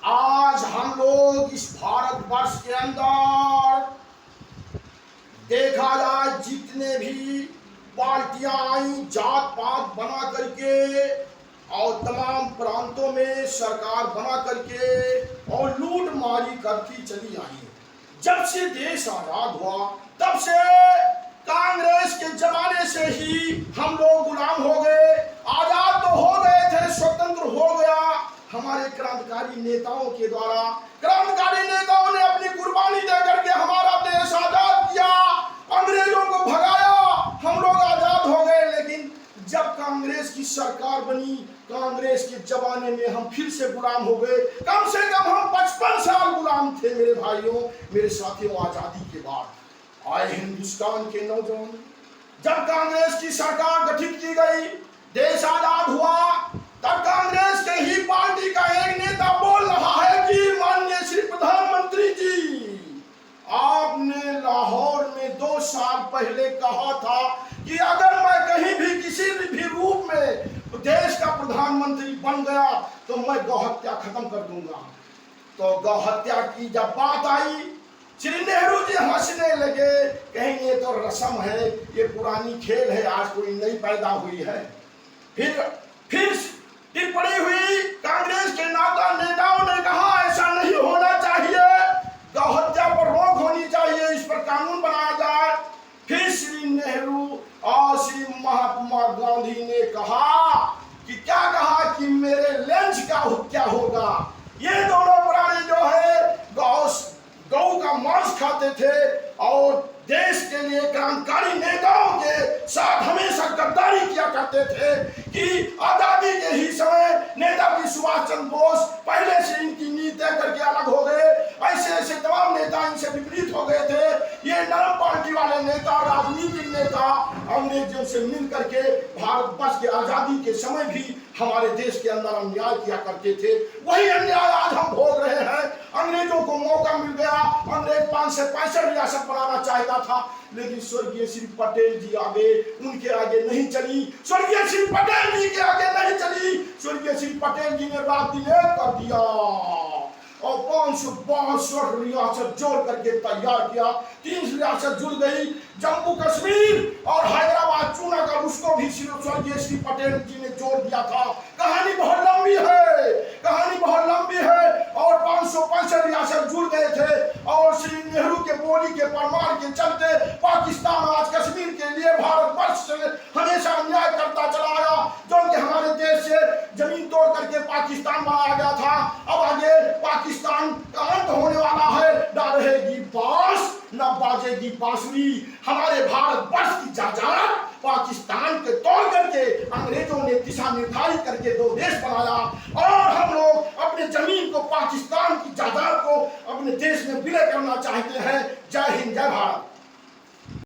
आज हम लोग इस भारतवर्ष के अंदर देखा जाए जितने भी पार्टियां आई जात पात बना करके और तमाम प्रांतों में सरकार बना करके और लूट मारी करती चली आई। जब से देश आजाद हुआ तब से कांग्रेस के जमाने से ही हम लोग गुलाम हो गए। आजाद तो हो गए थे, स्वतंत्र हो गया हमारे क्रांतिकारी नेताओं के द्वारा। क्रांतिकारी नेताओं ने अपनी कुर्बानी देकर के हमारा देश आजाद किया, अंग्रेजों को भगाया, हम लोग आजाद हो गए। लेकिन जब कांग्रेस की सरकार बनी, कांग्रेस के जमाने में हम फिर से गुलाम हो गए। कम से कम हम 55 साल गुलाम थे मेरे भाइयों, मेरे साथियों। आजादी के बाद आए हिंदुस्तान के नौजवान, जब कांग्रेस की सरकार गठित की गई, देश आजाद हुआ, तब कांग्रेस के ही पार्टी का एक नेता बोल रहा है कि माननीय श्री प्रधानमंत्री जी, आपने लाहौर में 2 साल पहले कहा था कि अगर मैं कहीं भी किसी भी रूप में देश का प्रधानमंत्री बन गया तो मैं गौहत्या खत्म कर दूंगा। तो गौहत्या की जब बात आई, श्री नेहरू जी हंसने लगे, कहीं ये तो रस्म है, ये पुरानी खेल है, आज कोई नई पैदा हुई है। फिर टिप्पणी हुई, कांग्रेस के नेताओं ने कहा ऐसा नहीं होना चाहिए, गौहत्या पर रोक होनी चाहिए, इस पर कानून बनाया जाए। फिर श्री नेहरू और श्री महात्मा गांधी ने कहा कि क्या कहा कि मेरे लंच का क्या होगा। ये दोनों प्राणी जो है गौ का मांस खाते थे और देश के लिए क्रांतिकारी नेताओं के साथ हमेशा गद्दारी किया करते थे कि आजादी के ही समय नेताजी सुभाष चंद्र बोस पहले से इनकी नीति तय करके अलग हो गए। ऐसे तमाम नेता इनसे विपरीत हो गए थे। ये नरम पार्टी वाले नेता, राजनीतिक नेता अंग्रेजों से मिल करके भारतवर्ष के आजादी के समय भी हमारे देश के अंदर अन्याय किया करते थे। वही अन्याय आज हम भोग रहे हैं। अंग्रेजों को मौका मिल गया, अंग्रेज 5 से 65 रियासत बनाना चाहता था, लेकिन स्वर्गीय श्री पटेल जी आगे, उनके आगे नहीं चली। स्वर्गीय श्री पटेल जी के आगे नहीं चली। स्वर्गीय श्री पटेल जी ने रात दिन एक कर दिया और 562 रियासत जोड़ करके तैयार किया। 3 रियासत जुड़ गई, जम्मू कश्मीर और हैदराबाद चुना कर उसको भी स्वर्गीय श्री पटेल जी ने जोड़ दिया था। कहानी बहुत लंबी है, कहानी बहुत लंबी है। और 565 रियासत जुड़ गए थे और श्री नेहरू के बोली के परमार के चलते पाकिस्तान आज कश्मीर के लिए भारतवर्ष से हमेशा अन्याय करता चला आया, जो कि हमारे देश से जमीन तोड़ करके पाकिस्तान बनाया गया था। अब आगे पाकिस्तान का अंत होने वाला है, ना रहेगी बांस ना बाजेगी बांसुरी। हमारे भारतवर्ष की जायदाद पाकिस्तान के तोड़ करके अंग्रेजों ने दिशा निर्धारित करके 2 देश बनाया और हम लोग अपने जमीन को, पाकिस्तान की जायदाद को अपने देश में विलय करना चाहते हैं। जय हिंद, जय भारत।